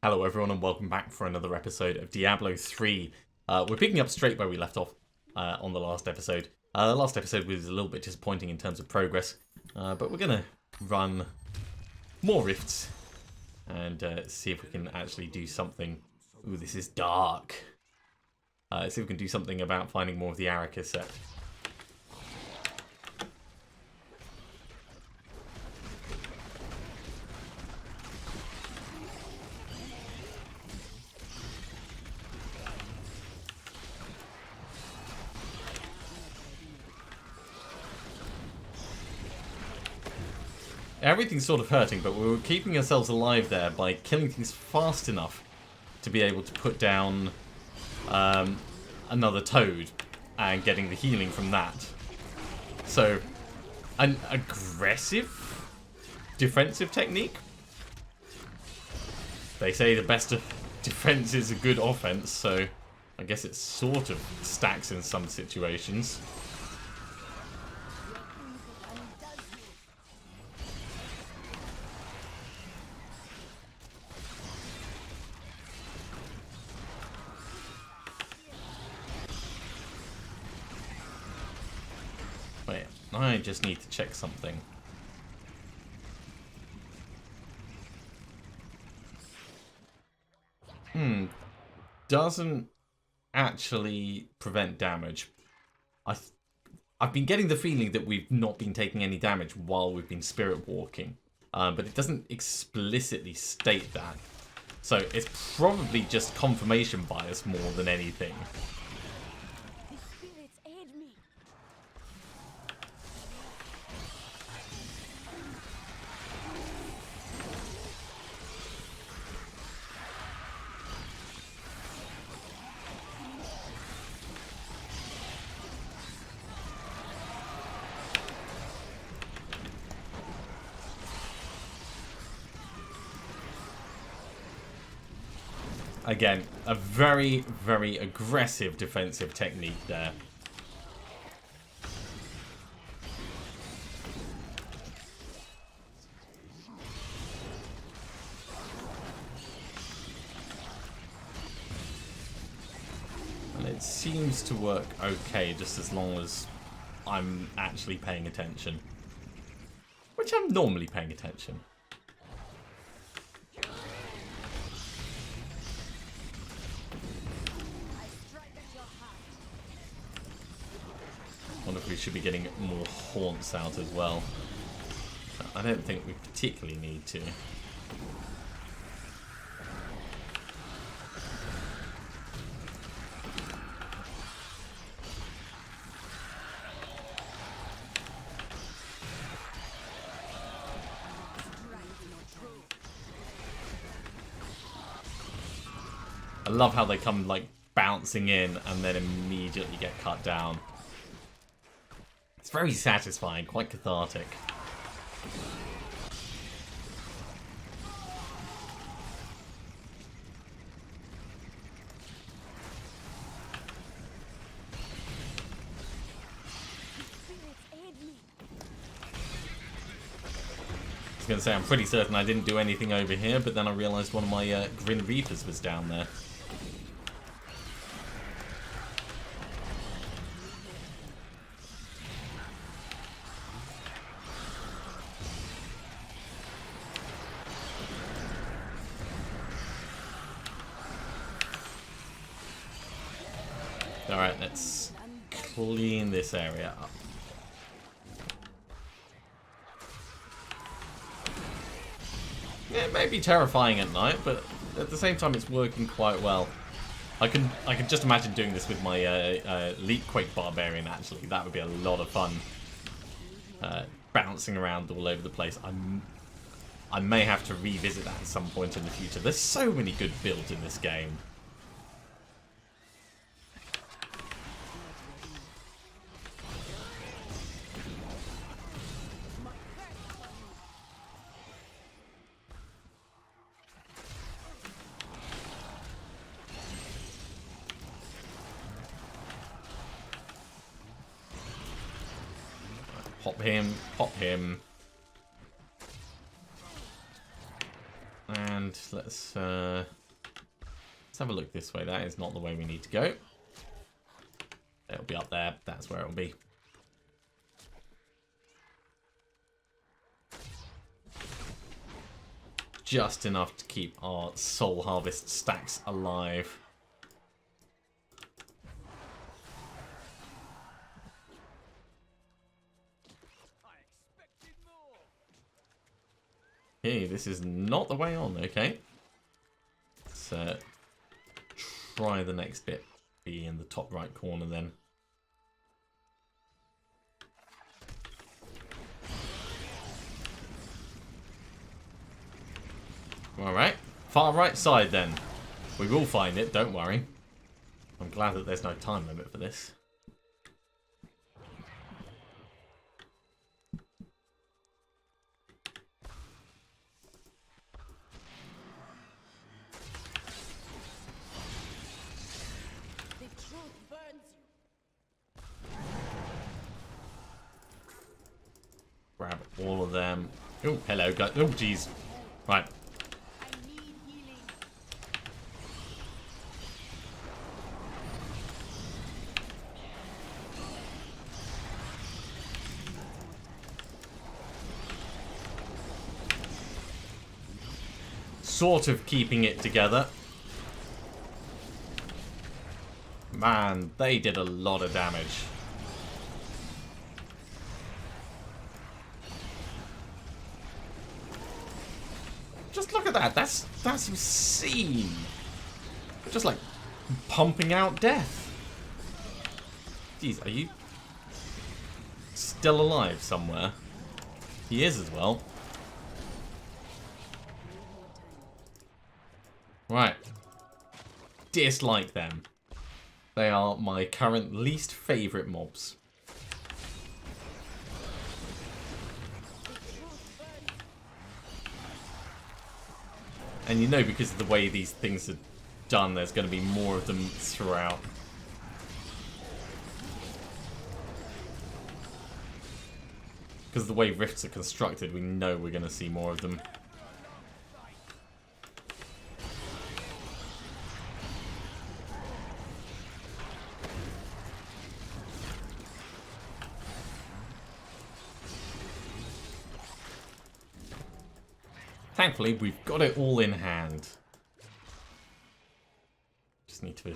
Hello everyone and welcome back for another episode of Diablo 3. We're picking up straight where we left off on the last episode. The last episode was a little bit disappointing in terms of progress, but we're going to run more rifts and see if we can actually do something. Ooh, this is dark. See if we can do something about finding more of the Arachyr set. Everything's sort of hurting, but we were keeping ourselves alive there by killing things fast enough to be able to put down another toad and getting the healing from that. So, an aggressive defensive technique? They say the best of defense is a good offense, so I guess it sort of stacks in some situations. Wait, I just need to check something. Doesn't actually prevent damage. I've been getting the feeling that we've not been taking any damage while we've been spirit walking, but it doesn't explicitly state that. So it's probably just confirmation bias more than anything. Again, a very, very aggressive defensive technique there. And it seems to work okay, just as long as I'm actually paying attention. Which I'm normally paying attention. I wonder if we should be getting more haunts out as well. I don't think we particularly need to. I love how they come like bouncing in and then immediately get cut down. It's very satisfying, quite cathartic. I was going to say, I'm pretty certain I didn't do anything over here, but then I realised one of my Grin Reapers was down there. Alright, let's clean this area up. Yeah, it may be terrifying at night, but at the same time it's working quite well. I can just imagine doing this with my Leapquake Barbarian, actually. That would be a lot of fun. Bouncing around all over the place. I may have to revisit that at some point in the future. There's so many good builds in this game. Pop him, pop him. And let's have a look this way. That is not the way we need to go. It'll be up there. That's where it'll be. Just enough to keep our soul harvest stacks alive. Hey, this is not the way on, okay. Let's try the next bit. Be in the top right corner then. Alright, far right side then. We will find it, don't worry. I'm glad that there's no time limit for this. Grab all of them. Oh, hello, guys. Oh, jeez. Right. Sort of keeping it together. Man, they did a lot of damage. Just look at that. That's obscene. Just like pumping out death. Jeez, are you still alive somewhere? He is as well. Right. Dislike them. They are my current least favourite mobs. And you know, because of the way these things are done, there's going to be more of them throughout. Because of the way rifts are constructed, we know we're going to see more of them. Thankfully, we've got it all in hand. Just need to,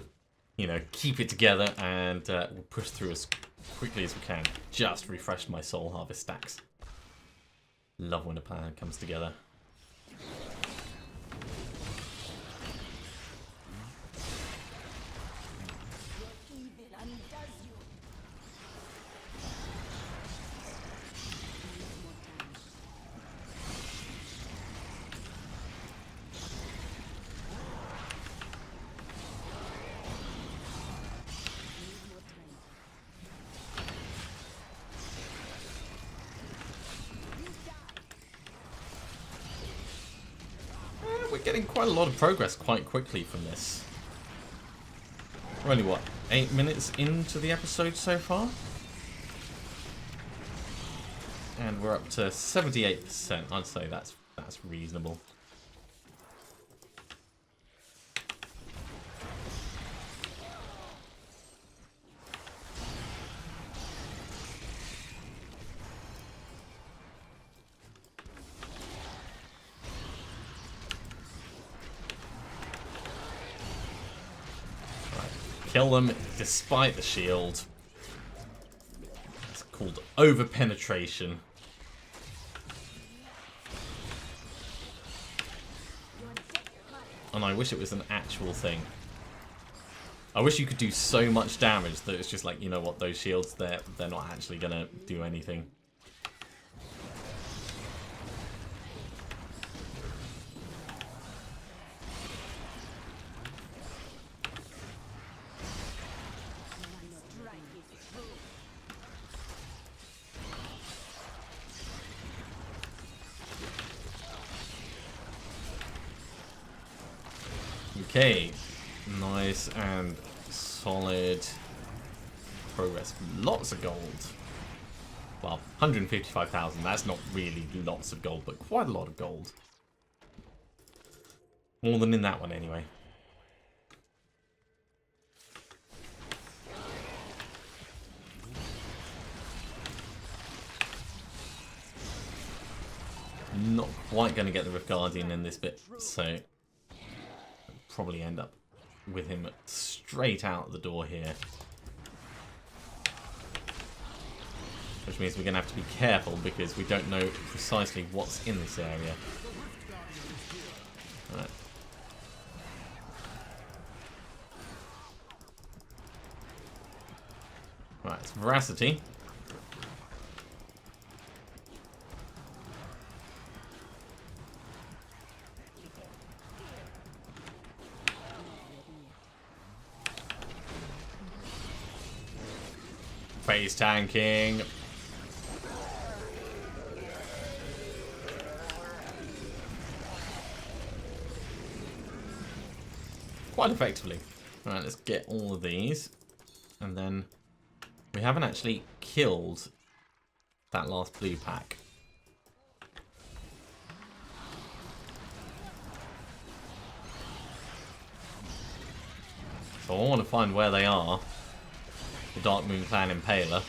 you know, keep it together and we'll push through as quickly as we can. Just refreshed my soul harvest stacks. Love when a plan comes together. We're getting quite a lot of progress quite quickly from this. We're only, what, 8 minutes into the episode so far? And we're up to 78%. I'd say that's reasonable. Kill them despite the shield. It's called over-penetration. And I wish it was an actual thing. I wish you could do so much damage that it's just like, you know what, those shields, they're not actually gonna do anything. Okay, nice and solid progress. Lots of gold. Well, 155,000, that's not really lots of gold, but quite a lot of gold. More than in that one, anyway. Not quite going to get the Rift Guardian in this bit, so probably end up with him straight out the door here. Which means we're going to have to be careful because we don't know precisely what's in this area. Right. Right, it's Veracity. Phase tanking. Quite effectively. Alright, let's get all of these. And then we haven't actually killed that last blue pack. So I want to find where they are. The Dark Moon Clan Impaler.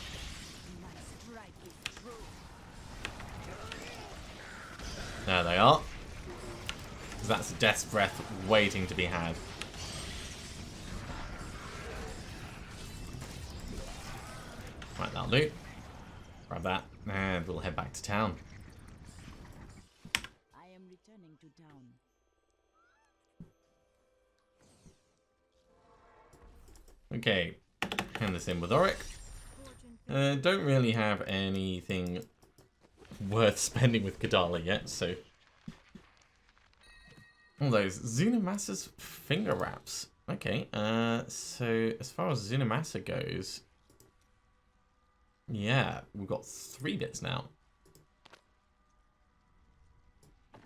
There they are. That's a Death's Breath waiting to be had. Right, that'll do. Grab that, and we'll head back to town. I am returning to town. Okay, hand this in with Auric. Don't really have anything worth spending with Kadala yet, so... All those Zunamasa's finger wraps. Okay, so as far as Zunamasa goes... Yeah, we've got 3 bits now.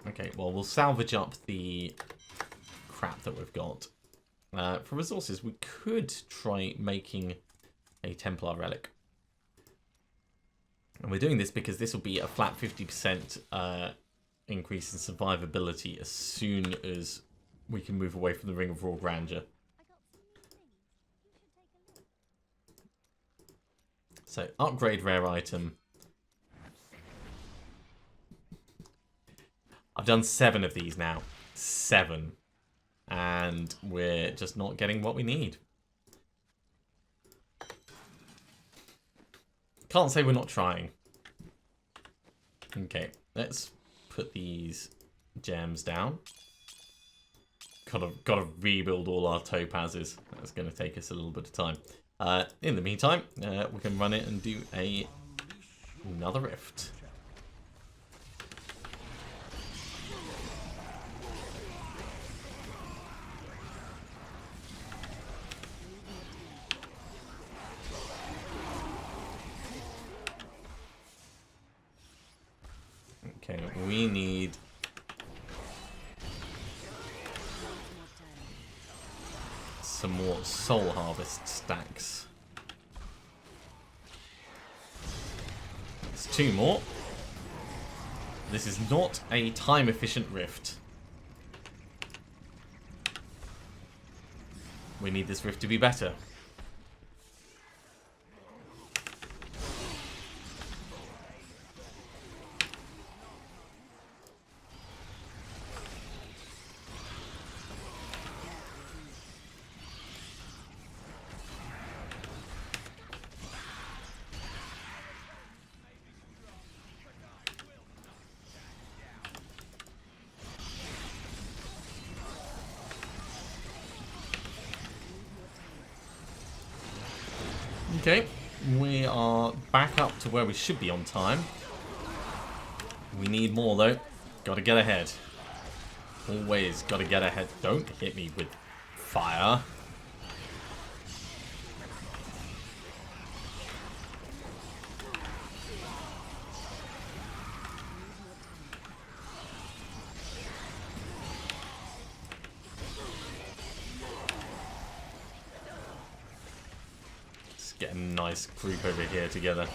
Okay, well, we'll salvage up the crap that we've got. For resources, we could try making a Templar relic. And we're doing this because this will be a flat 50% increase in survivability as soon as we can move away from the Ring of Raw Grandeur. So, upgrade rare item. I've done 7 of these now. 7. And we're just not getting what we need. Can't say we're not trying. Okay, let's put these gems down. Gotta rebuild all our topazes. That's going to take us a little bit of time. In the meantime, we can run it and do another rift. Okay, we need some more soul harvest stacks. It's 2 more. This is not a time efficient rift. We need this rift to be better. Okay, we are back up to where we should be on time. We need more though. Gotta get ahead. Always gotta get ahead. Don't hit me with fire. Get a nice group over here together.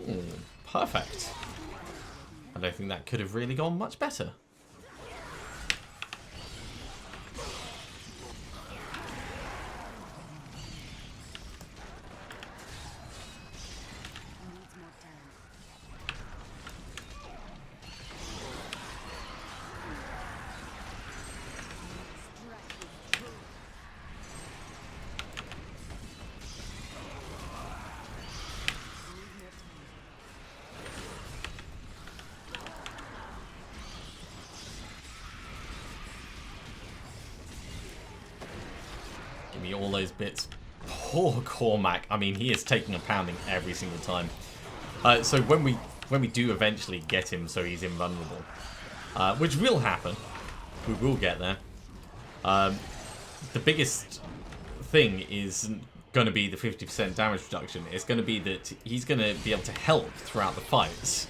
Ooh, perfect. I don't think that could have really gone much better. Give me all those bits. Poor Cormac. I mean, he is taking a pounding every single time. So when we do eventually get him so he's invulnerable, which will happen, we will get there. The biggest thing is going to be the 50% damage reduction. It's going to be that he's going to be able to help throughout the fights.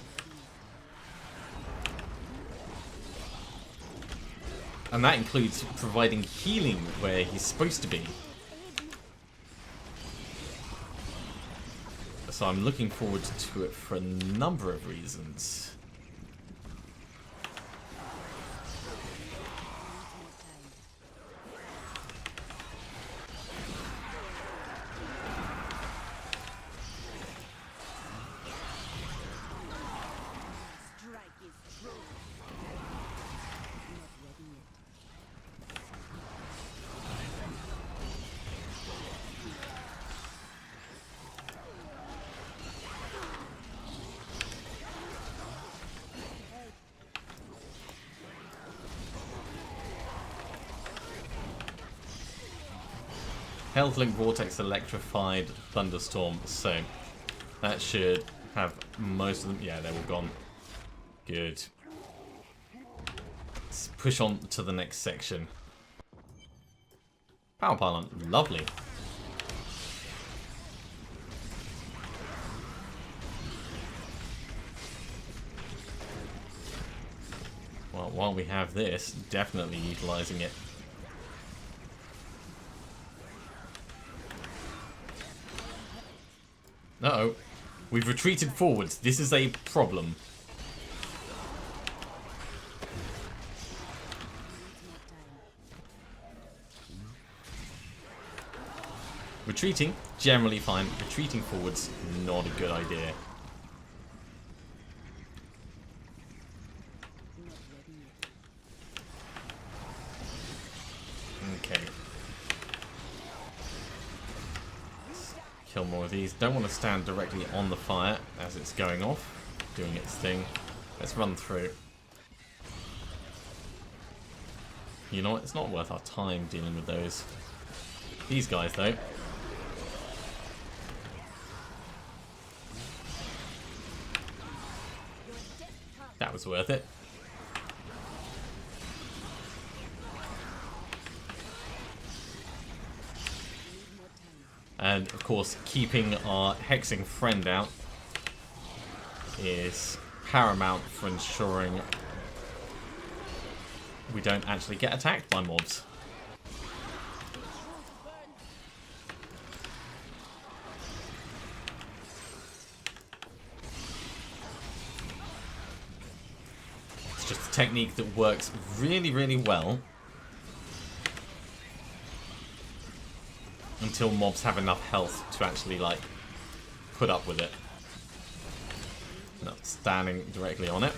And that includes providing healing where he's supposed to be. So I'm looking forward to it for a number of reasons. Health Link Vortex Electrified Thunderstorm, so that should have most of them. Yeah, they're all gone. Good. Let's push on to the next section. Power Pylon, lovely. Well, while we have this, definitely utilizing it. Uh-oh. We've retreated forwards. This is a problem. Retreating, generally fine. Retreating forwards, not a good idea. Okay. Kill more of these. Don't want to stand directly on the fire as it's going off, doing its thing. Let's run through. You know what? It's not worth our time dealing with those. These guys, though. That was worth it. And, of course, keeping our hexing friend out is paramount for ensuring we don't actually get attacked by mobs. It's just a technique that works really, really well until mobs have enough health to actually, like, put up with it. Not standing directly on it.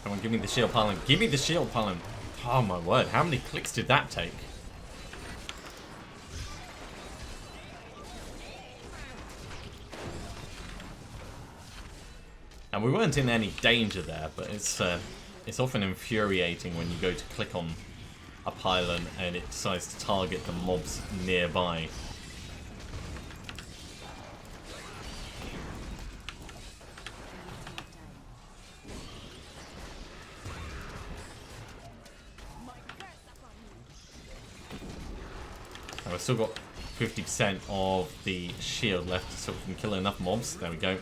Come on, give me the shield pylon. Give me the shield pylon. Oh my word, how many clicks did that take? And we weren't in any danger there, but it's often infuriating when you go to click on a pylon and it decides to target the mobs nearby. And we've still got 50% of the shield left, so we can kill enough mobs. There we go.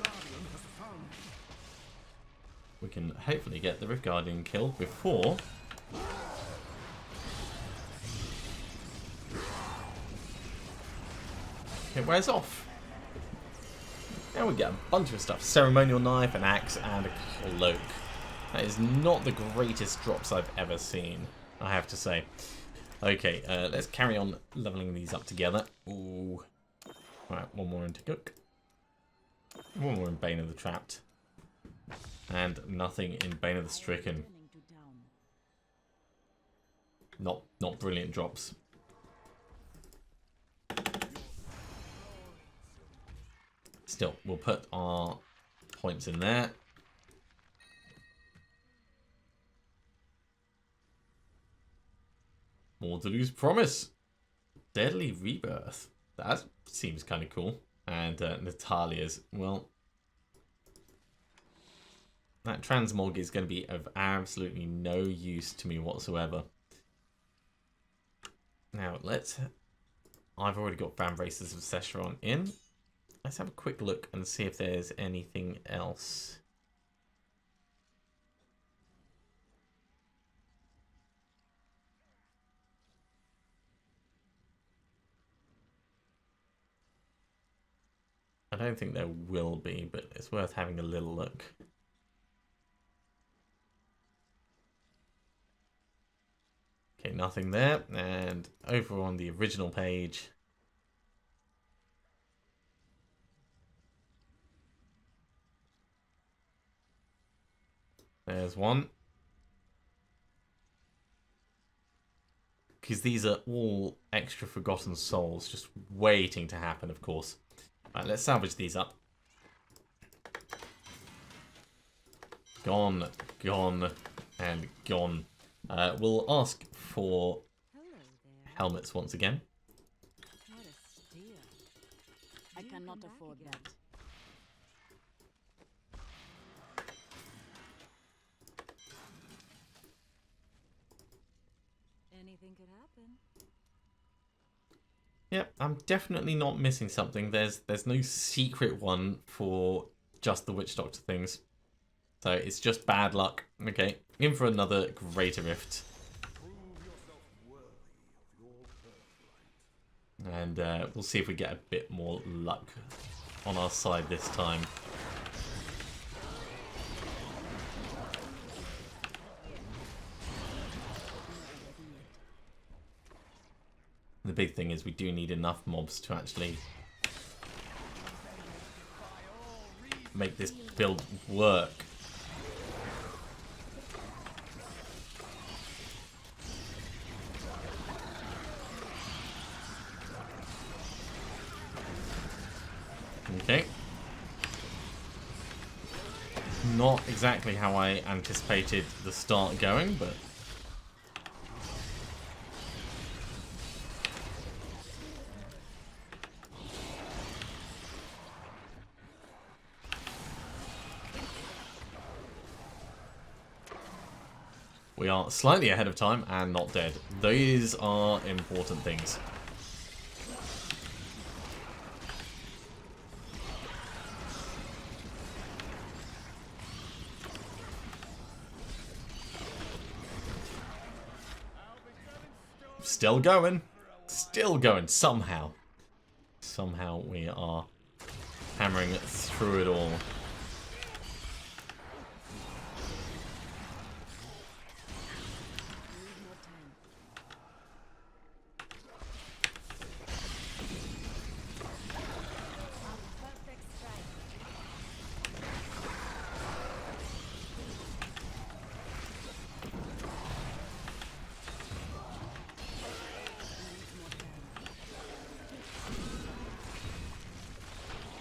we can hopefully get the Rift Guardian killed before it wears off. Now we get a bunch of stuff. Ceremonial knife, an axe, and a cloak. That is not the greatest drops I've ever seen, I have to say. Okay, let's carry on leveling these up together. Ooh. Right, one more into Cook. One more in Bane of the Trapped. And nothing in Bane of the Stricken. Not brilliant drops. Still, we'll put our points in there. Mordelu's Promise. Deadly Rebirth. That seems kind of cool. And Natalia's, well, that transmog is going to be of absolutely no use to me whatsoever. Now, I've already got Van Races of Sescheron in. Let's have a quick look and see if there's anything else. I don't think there will be, but it's worth having a little look. Okay, nothing there. And over on the original page, there's one. Because these are all extra Forgotten Souls just waiting to happen, of course. Right, let's salvage these up. Gone, gone, and gone. We'll ask for helmets once again. What a steal. I cannot afford that. Anything could happen. Yep, I'm definitely not missing something. There's no secret one for just the Witch Doctor things. So it's just bad luck. Okay, in for another Greater Rift. And we'll see if we get a bit more luck on our side this time. The big thing is we do need enough mobs to actually make this build work. Okay. Not exactly how I anticipated the start going, but we are slightly ahead of time and not dead. These are important things. Still going. Still going. Somehow. Somehow we are hammering through it all.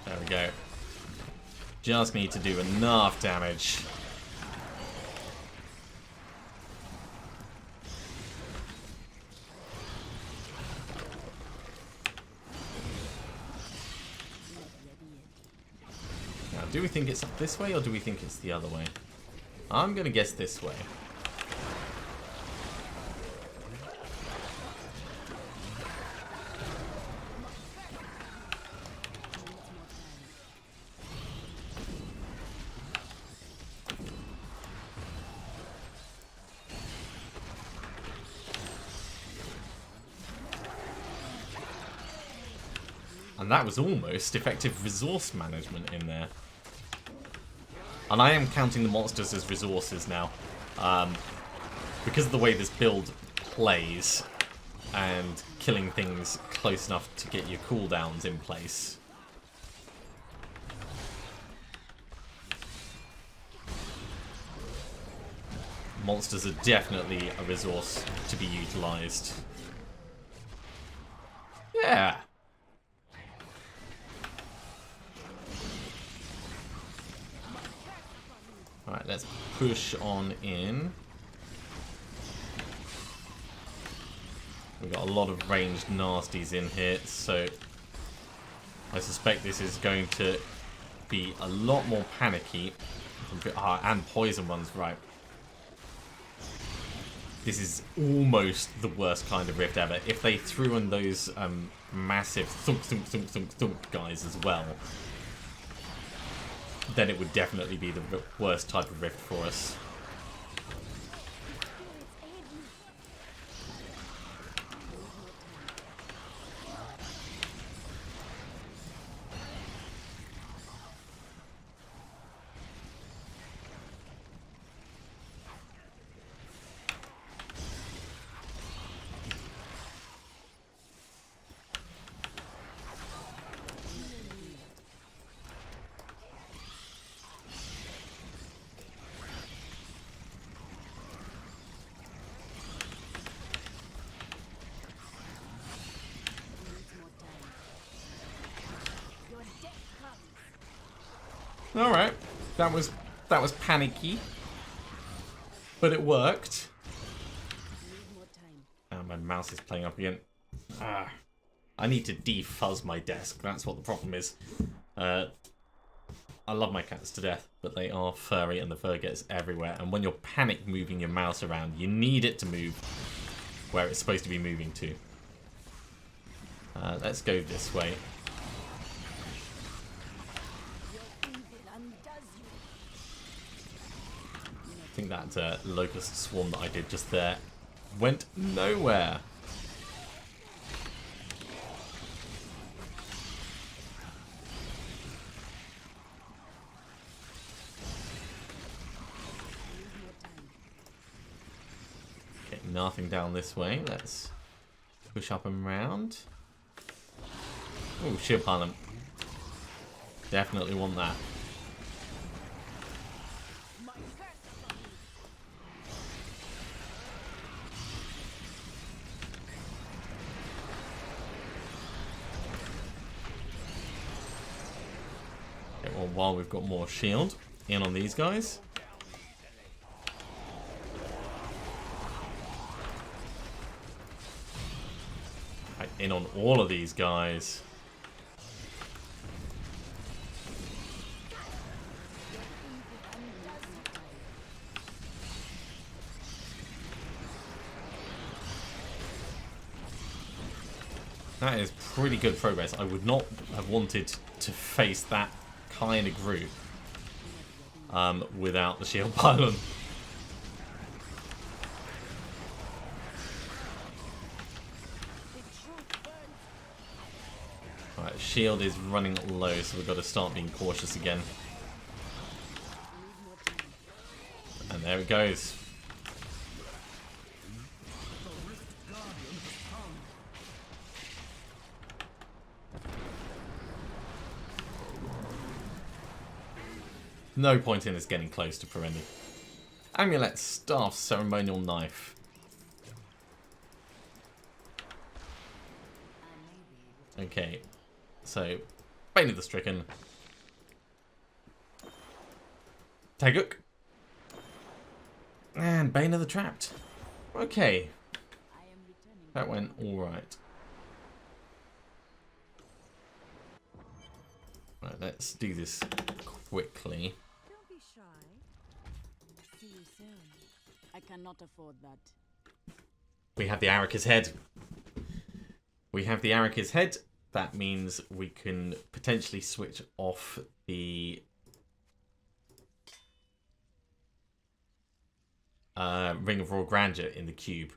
There we go. Just need to do enough damage. Now, do we think it's up this way or do we think it's the other way? I'm going to guess this way. And that was almost effective resource management in there. And I am counting the monsters as resources now. Because of the way this build plays and killing things close enough to get your cooldowns in place. Monsters are definitely a resource to be utilised. Yeah. Alright, let's push on in. We've got a lot of ranged nasties in here, so I suspect this is going to be a lot more panicky. And poison ones, right. This is almost the worst kind of rift ever. If they threw in those massive thunk, thunk, thunk, thunk, thunk guys as well, then it would definitely be the worst type of rift for us. Alright, that was panicky, but it worked. And my mouse is playing up again. I need to defuzz my desk, that's what the problem is. I love my cats to death, but they are furry and the fur gets everywhere. And when you're panic moving your mouse around, you need it to move where it's supposed to be moving to. Let's go this way. I think that locust swarm that I did just there went nowhere. Okay, nothing down this way. Let's push up and round. Oh, shield pylon. Definitely want that. Well, while we've got more shield, in on these guys. Right, in on all of these guys. That is pretty good progress. I would not have wanted to face that kind of group without the shield pylon. Right, shield is running low, so we've got to start being cautious again. And there it goes. No point in us getting close to Perenni. Amulet, staff, ceremonial knife. Okay, so Bane of the Stricken. Taguk. And Bane of the Trapped. Okay. That went alright. Right, let's do this quickly. Don't be shy. See you soon. I cannot afford that. We have the Arakhyr's head. We have the Arakhyr's head. That means we can potentially switch off the Ring of Raw Grandeur in the cube.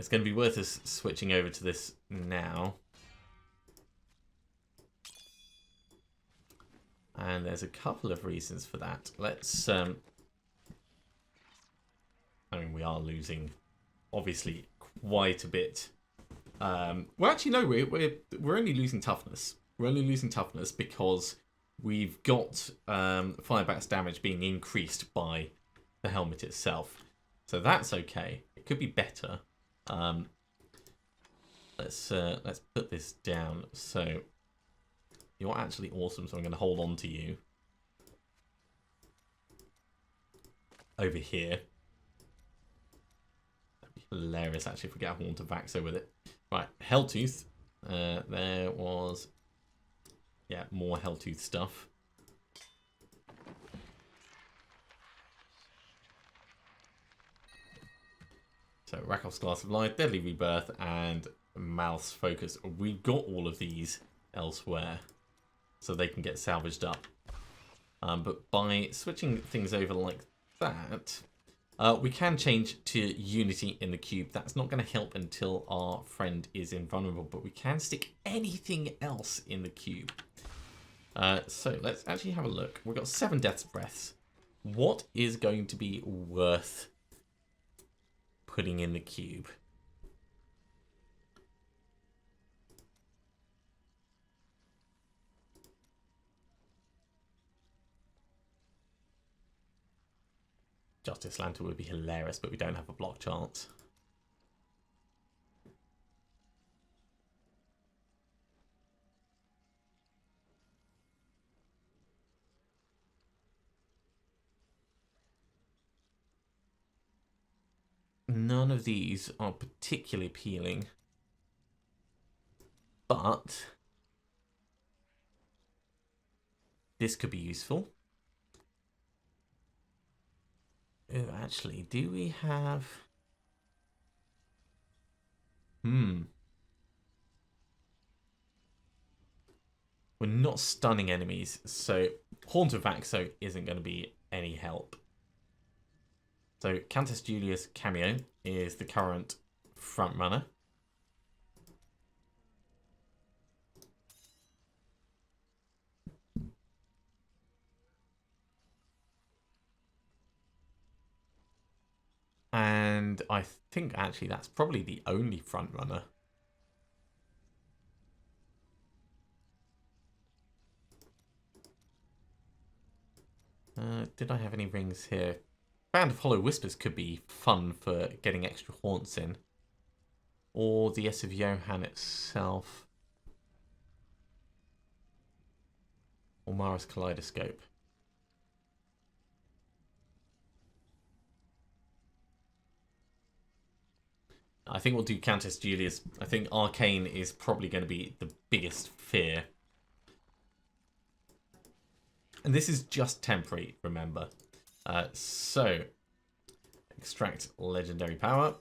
It's going to be worth us switching over to this now. And there's a couple of reasons for that. Let's... I mean, we are losing, obviously, quite a bit. Well, actually, no, we're only losing toughness. We're only losing toughness because we've got Firebats damage being increased by the helmet itself. So that's okay. It could be better. Let's put this down. So you're actually awesome, so I'm going to hold on to you over here. That'd be hilarious, actually, if we get a Horn to Vaxo with it. Right, Helltooth. There was, yeah, more Helltooth stuff. So Rakhov's Glass of Life, Deadly Rebirth, and Mouth's Focus. We've got all of these elsewhere, so they can get salvaged up. But by switching things over like that, we can change to Unity in the cube. That's not going to help until our friend is invulnerable, but we can stick anything else in the cube. So let's actually have a look. We've got 7 Death's Breaths. What is going to be worth putting in the cube? Justice Lantern would be hilarious, but we don't have a block chance. None of these are particularly appealing, but this could be useful. Oh, actually, do we have... We're not stunning enemies, so Haunt of Vaxo isn't going to be any help. So Countess Julia's cameo is the current front runner. And I think actually that's probably the only front runner. Did I have any rings here? Band of Hollow Whispers could be fun for getting extra haunts in. Or the S of Johann itself. Or Mara's Kaleidoscope. I think we'll do Countess Julia's. I think Arcane is probably going to be the biggest fear. And this is just temporary, remember. So, extract legendary power.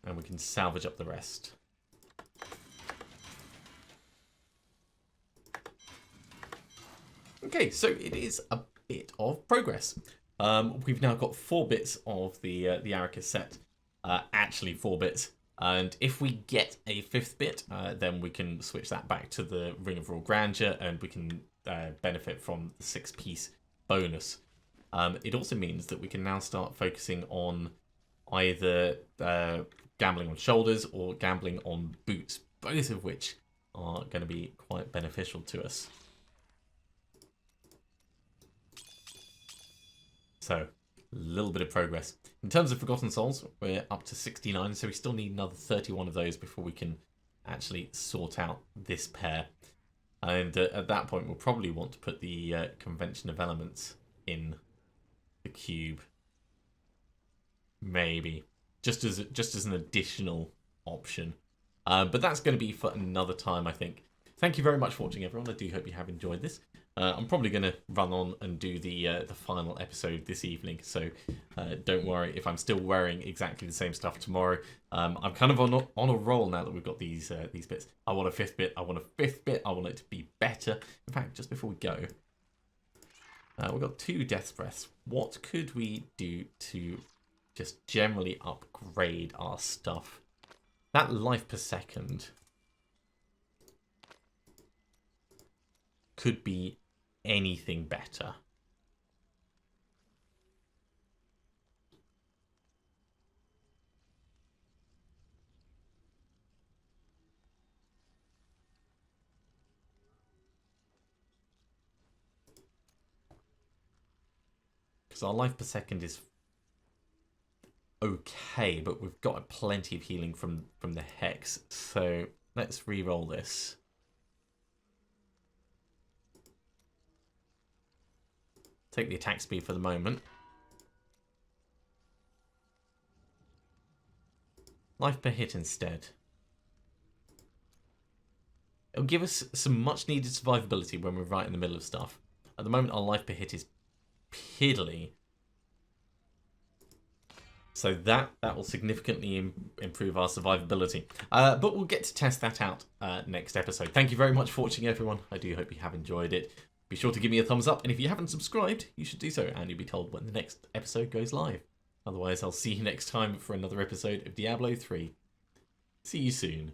And we can salvage up the rest. Okay, so it is a bit of progress. We've now got 4 bits of the Arachyr set. Actually 4 bits. And if we get a 5th bit, then we can switch that back to the Ring of Raw Grandeur, and we can benefit from the 6-piece bonus. It also means that we can now start focusing on either gambling on shoulders or gambling on boots, both of which are going to be quite beneficial to us. So, a little bit of progress. In terms of Forgotten Souls, we're up to 69, so we still need another 31 of those before we can actually sort out this pair. And at that point, we'll probably want to put the Convention of Elements in the cube. Maybe. Just as an additional option. But that's going to be for another time, I think. thank you very much for watching, everyone. I do hope you have enjoyed this. I'm probably going to run on and do the final episode this evening, so don't worry if I'm still wearing exactly the same stuff tomorrow. I'm kind of on a roll now that we've got these bits. I want a 5th bit. I want a 5th bit. I want it to be better. In fact, just before we go, we've got 2 Death's Breaths. What could we do to just generally upgrade our stuff? That life per second could be anything better. Because our life per second is okay, but we've got plenty of healing from the Hex. So let's re-roll this. Take the attack speed for the moment. Life per hit instead. It'll give us some much needed survivability when we're right in the middle of stuff. At the moment, our life per hit is piddly. So that will significantly improve our survivability. But we'll get to test that out next episode. Thank you very much for watching, everyone. I do hope you have enjoyed it. Be sure to give me a thumbs up, and if you haven't subscribed, you should do so, and you'll be told when the next episode goes live. Otherwise, I'll see you next time for another episode of Diablo 3. See you soon.